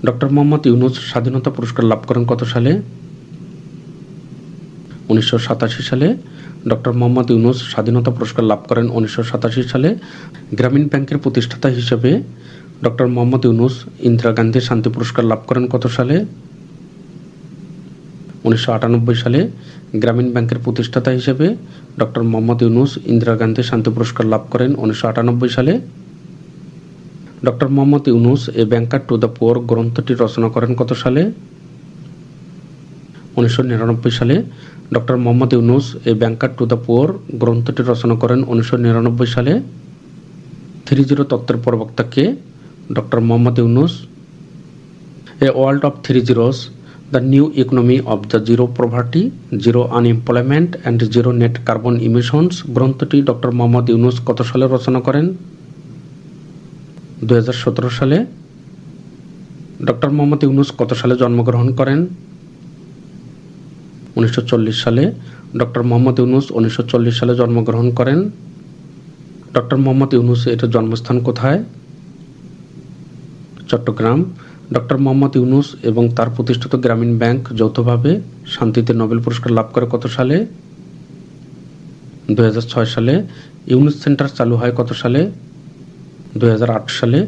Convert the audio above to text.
Doctor Mohammad Yunus স্বাধীনতা পুরস্কার লাভ করেন কত সালে? 1987 সালে। ডক্টর মোহাম্মদ ইউনূস স্বাধীনতা পুরস্কার লাভ করেন 1987 সালে। গ্রামীণ ব্যাংকের প্রতিষ্ঠাতা হিসেবে ডক্টর মোহাম্মদ ইউনূস ইন্দিরা গান্ধী শান্তি পুরস্কার লাভ করেন কত সালে? 1998 সালে। গ্রামীণ ব্যাংকের প্রতিষ্ঠাতা হিসেবে ডক্টর মোহাম্মদ ইউনূস ইন্দিরা গান্ধী শান্তি পুরস্কার লাভ করেন 1998 সালে। Doctor Mohammad Yunus a banker to the poor গ্রন্থটি রচনা করেন কত সালে? 1999 সালে। Doctor Mohammad Yunus a banker to the poor গ্রন্থটি রচনা করেন 1999 সালে। 3-0 তত্ত্বের প্রবক্তা কে? Doctor Mohammad Yunus. A world of 3 zeros, the new economy of the zero poverty, zero unemployment and zero net carbon emissions গ্রন্থটি ডক্টর মোহাম্মদ ইউনূস কত সালে রচনা করেন? 2017 সালে। ডক্টর মোহাম্মদ ইউনূস কত সালে জন্মগ্রহণ করেন? 1940 সালে। ডক্টর মোহাম্মদ ইউনূস 1940 সালে জন্মগ্রহণ করেন। ডক্টর মোহাম্মদ ইউনূস এর জন্মস্থান কোথায়? চট্টগ্রাম। ডক্টর মোহাম্মদ ইউনূস এবং তার প্রতিষ্ঠিত গ্রামীণ ব্যাংক যৌথভাবে শান্তিতে নোবেল পুরস্কার লাভ করে কত সালে? 2006 সালে। ইউনূস সেন্টার চালু হয় কত সালে? 2008 সালে।